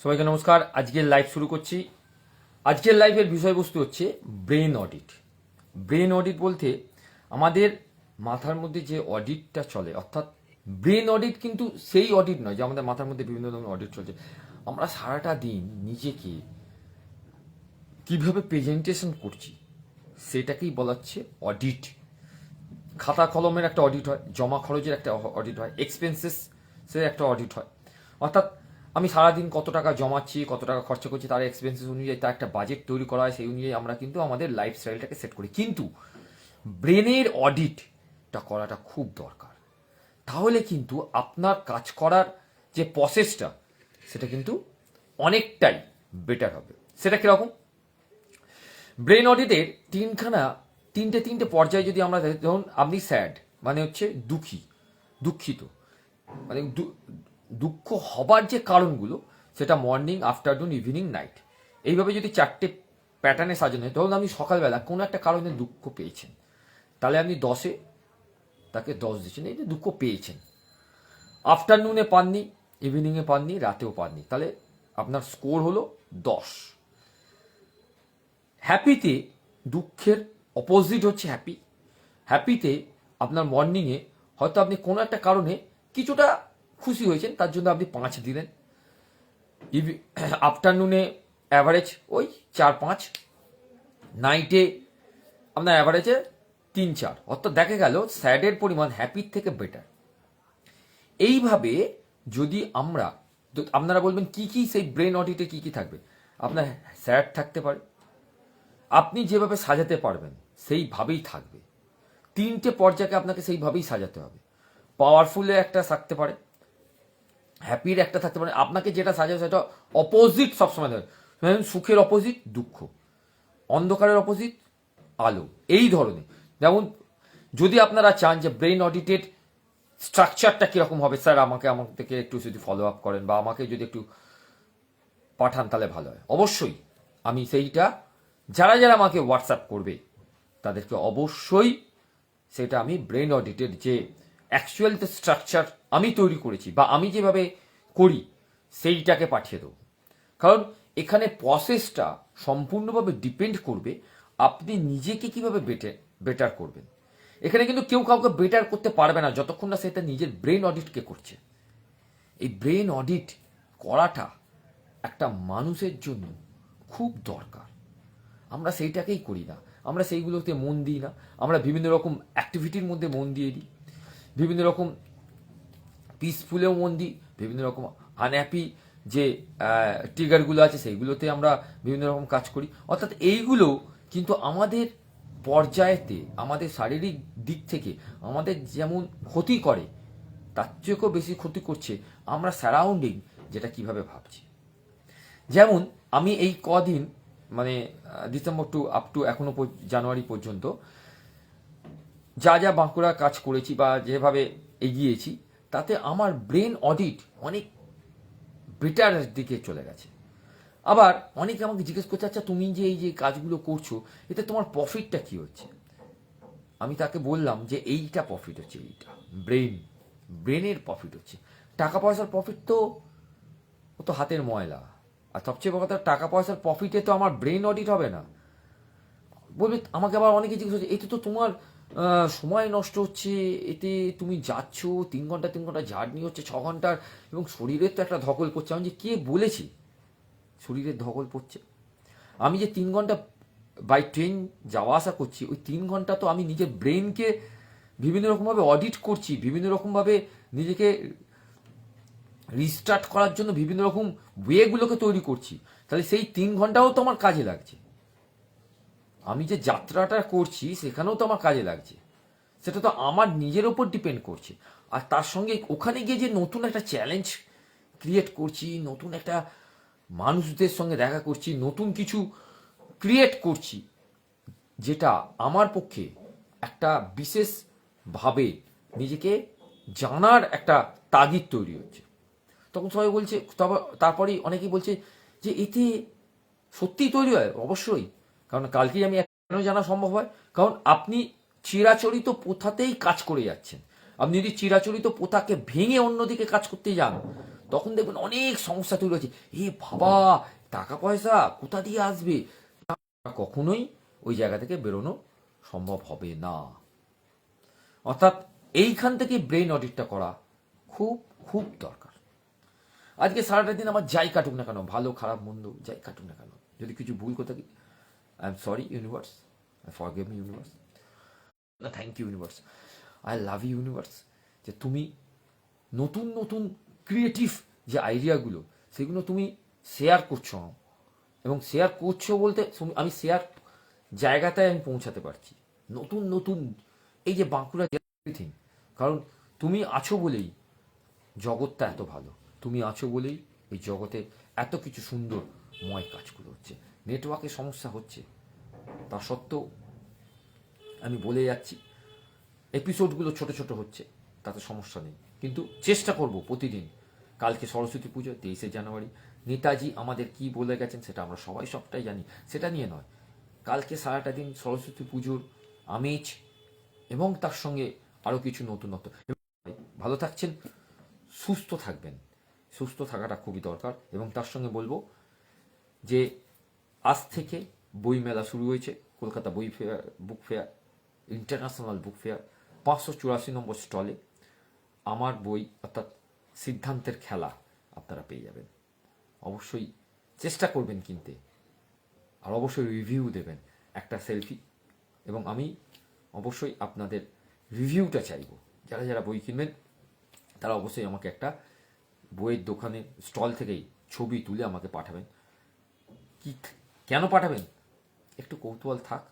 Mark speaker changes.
Speaker 1: সবাইকে নমস্কার। আজকের লাইভ শুরু করছি। আজকের লাইভের বিষয়বস্তু হচ্ছে ব্রেন অডিট। ব্রেন অডিট বলতে আমাদের মাথার মধ্যে যে অডিটটা চলে, অর্থাৎ ব্রেন অডিট কিন্তু সেই অডিট নয় যে আমাদের মাথার মধ্যে বিভিন্ন ধরনের অডিট চলছে। আমরা সারাটা দিন নিজেকে কিভাবে প্রেজেন্টেশন করছি সেটাকেই বলা হচ্ছে অডিট। খাতা কলমের একটা অডিট হয়, জমা খরচের একটা অডিট হয়, এক্সপেন্সেসের একটা অডিট হয়। অর্থাৎ আমি সারাদিন কত টাকা জমাচ্ছি, কত টাকা খরচা করছি, তার এক্সপেন্সেস অনুযায়ী তার একটা বাজেট তৈরি করা হয়, সেই অনুযায়ী আমরা কিন্তু আমাদের লাইফস্টাইলটাকে সেট করি। কিন্তু ব্রেনের অডিটটা করাটা খুব দরকার। তাহলে কিন্তু আপনার কাজ করার যে প্রসেসটা সেটা কিন্তু অনেকটাই বেটার হবে। সেটা কিরকম? ব্রেন অডিটের তিনটে পর্যায়ে যদি আমরা দেখি, ধরুন আপনি স্যাড মানে হচ্ছে দুঃখিত, মানে দুঃখ হবার যে কারণগুলো সেটা মর্নিং, আফটারনুন, ইভিনিং, নাইট, এইভাবে যদি চারটে প্যাটার্নে সাজানো হয়। ধরুন আপনি সকালবেলা কোনো একটা কারণে দুঃখ পেয়েছেন, তাহলে আপনি 10-এ তাকে 10 দিচ্ছেন, এই যে দুঃখ পেয়েছেন। আফটারনুনে পাননি, ইভিনিংয়ে পাননি, রাতেও পাননি, তাহলে আপনার স্কোর হলো 10। হ্যাপিতে দুঃখের অপোজিট হচ্ছে হ্যাপি। হ্যাপিতে আপনার মর্নিংয়ে হয়তো আপনি কোনো একটা কারণে কিছুটা খুশি হয়েছেন, তার জন্য আপনি 5 দিলেন। আফটারনুনে অ্যাভারেজ ওই 4-5, নাইটে আপনার অ্যাভারেজে 3-4। অর্থাৎ দেখা গেল স্যাডের পরিমাণ হ্যাপির থেকে বেটার। এইভাবে যদি আপনারা বলবেন কি সেই ব্রেন অডিটে কি থাকবে? আপনার স্যাড থাকতে পারে, আপনি যেভাবে সাজাতে পারবেন সেইভাবেই থাকবে। 3টে পর্যায়কে আপনাকে সেইভাবেই সাজাতে হবে। পাওয়ারফুলের একটা থাকতে পারে, হ্যাপির একটা থাকতে পারে। আপনাকে যেটা সাজাবে সেটা অপোজিট সবসময় দেবে। সুখের অপোজিট দুঃখ, অন্ধকারের অপোজিট আলো, এই ধরনের। যেমন যদি আপনারা চান যে ব্রেন অডিটের স্ট্রাকচারটা কিরকম হবে, স্যার আমাকে থেকে একটু যদি ফলো আপ করেন বা আমাকে যদি একটু পাঠান তাহলে ভালো হয়। অবশ্যই আমি সেইটা যারা আমাকে হোয়াটসঅ্যাপ করবে তাদেরকে অবশ্যই সেটা আমি ব্রেন অডিটের যে অ্যাকচুয়াল স্ট্রাকচার আমি তৈরি করেছি বা আমি যেভাবে করি সেইটাকে পাঠিয়ে দেবো। কারণ এখানে প্রসেসটা সম্পূর্ণভাবে ডিপেন্ড করবে আপনি নিজেকে কিভাবে বেটার করবেন। এখানে কিন্তু কেউ কাউকে বেটার করতে পারবে না যতক্ষণ না সেটা নিজের ব্রেন অডিটকে করছে। এই ব্রেন অডিট করাটা একটা মানুষের জন্য খুব দরকার। আমরা সেইটাকেই করি না, আমরা সেইগুলোতে মন দিই না। আমরা বিভিন্ন রকম অ্যাক্টিভিটির মধ্যে মন দিয়ে দিই, বিভিন্ন রকম পিসফুলেও মন দিই, বিভিন্ন রকম আনহ্যাপি যে ট্রিগারগুলো আছে সেইগুলোতে আমরা বিভিন্ন রকম কাজ করি। অর্থাৎ এইগুলো কিন্তু আমাদের পর্যায়েতে আমাদের শারীরিক দিক থেকে আমাদের যেমন ক্ষতি করে, তার থেকেও বেশি ক্ষতি করছে আমরা সারাউন্ডিং যেটা কিভাবে ভাবছি। যেমন আমি এই কদিন মানে ডিসেম্বর আপ টু এখনো জানুয়ারি পর্যন্ত যা বাঁকুড়া কাজ করেছি বা যেভাবে এগিয়েছি, তাতে আমার ব্রেন অডিট অনেক বেটার দিকে চলে গেছে। আবার অনেকে আমাকে জিজ্ঞেস করছে, আচ্ছা তুমি যে এই যে কাজগুলো করছো এতে তোমার প্রফিটটা কি হচ্ছে? আমি তাকে বললাম যে এইটা প্রফিট হচ্ছে, এইটা ব্রেনের প্রফিট হচ্ছে। টাকা পয়সার প্রফিট তো ও তো হাতের ময়লা। আর সবচেয়ে বড় কথা, টাকা পয়সার প্রফিটে তো আমার ব্রেন অডিট হবে না। বলবে আমাকে আবার অনেকে জিজ্ঞেস করছে, এতে তো তোমার সময় নষ্ট হচ্ছে, এতে তুমি যাচ্ছ 3 ঘন্টা জার্নি হচ্ছে 6 ঘন্টার, এবং শরীরের তো একটা ধকল পড়ছে। আমি যে কে বলেছি শরীরের ধকল পড়ছে? আমি যে 3 ঘন্টা বাই ট্রেন যাওয়া আসা করছি, ওই 3 ঘন্টা তো আমি নিজের ব্রেনকে বিভিন্ন রকমভাবে অডিট করছি, বিভিন্ন রকমভাবে নিজেকে রিস্টার্ট করার জন্য বিভিন্ন রকম ওয়েগুলোকে তৈরি করছি। তাহলে সেই 3 ঘন্টাও তো আমার কাজে লাগছে। আমি যে যাত্রাটা করছি সেখানেও তো আমার কাজে লাগছে। সেটা তো আমার নিজের ওপর ডিপেন্ড করছে। আর তার সঙ্গে ওখানে গিয়ে যে নতুন একটা চ্যালেঞ্জ ক্রিয়েট করছি, নতুন একটা মানুষদের সঙ্গে দেখা করছি, নতুন কিছু ক্রিয়েট করছি, যেটা আমার পক্ষে একটা বিশেষভাবে নিজেকে জানার একটা তাগিদ তৈরি হচ্ছে। তখন সবাই বলছে, তারপরেই অনেকেই বলছে যে এতে সত্যিই তৈরি হয়। অবশ্যই, কারণ কালকেই আমি কেন জানা সম্ভব হয়, কারণ আপনি চিরাচরিত প্রথাতেই কাজ করে যাচ্ছেন। আপনি যদি চিরাচরিত প্রথাকে ভেঙে অন্যদিকে কাজ করতে যান তখন দেখবেন অনেক সমস্যা তৈরি হচ্ছে। এ বাবা, টাকা পয়সা কোথা দিয়ে আসবে? কখনোই ওই জায়গা থেকে বেরোনো সম্ভব হবে না। অর্থাৎ এইখান থেকে ব্রেন অডিটটা করা খুব খুব দরকার। আজকে সারাটা দিন আমার যাই কাটুক না কেন, ভালো খারাপ মন্দ যাই কাটুক না কেন, যদি কিছু ভুল করে থাকি, I am sorry universe, I forgive me universe, না thank you universe, I love you universe, যে তুমি নতুন নতুন ক্রিয়েটিভ যে আইডিয়াগুলো সেগুলো তুমি শেয়ার করছো, এবং শেয়ার করছো বলতে আমি শেয়ার জায়গাটায় আমি পৌঁছাতে পারছি নতুন নতুন, এই যে বাঁকুড়া এভরিথিং, কারণ তুমি আছো বলেই জগৎটা এত ভালো, তুমি আছো বলেই এই জগতে এত কিছু সুন্দরময় কাজগুলো হচ্ছে। নেটওয়ার্কের সমস্যা হচ্ছে, তা সত্ত্বেও আমি বলে যাচ্ছি, এপিসোডগুলো ছোট ছোট হচ্ছে, তাতে সমস্যা নেই, কিন্তু চেষ্টা করব প্রতিদিন। কালকে সরস্বতী পুজো 23শে জানুয়ারি, নেতাজি আমাদের কি বলে গেছেন সেটা আমরা সবাই সবটাই জানি, সেটা নিয়ে নয়, কালকে সারাটা দিন সরস্বতী পুজোর আমেজ এবং তার সঙ্গে আরও কিছু নতুনত্ব। ভালো থাকছেন, সুস্থ থাকবেন, সুস্থ থাকাটা খুবই দরকার। এবং তার সঙ্গে বলবো যে আজ থেকে বই মেলা শুরু হয়েছে, কলকাতা বই fair, book fair, international book fair, 584 নম্বর স্টলে আমার বই অর্থাৎ সিদ্ধান্তের খেলা আপনারা পেয়ে যাবেন। অবশ্যই চেষ্টা করবেন কিনতে, আর অবশ্যই রিভিউ দেবেন, একটা সেলফি, এবং আমি অবশ্যই আপনাদের রিভিউটা চাইব। যারা যারা বই কিনবেন তারা অবশ্যই আমাকে একটা বইয়ের দোকানে স্টল থেকেই ছবি তুলে আমাকে পাঠাবেন। কি কেন পাঠাবেন? একটু কৌতূহল থাক,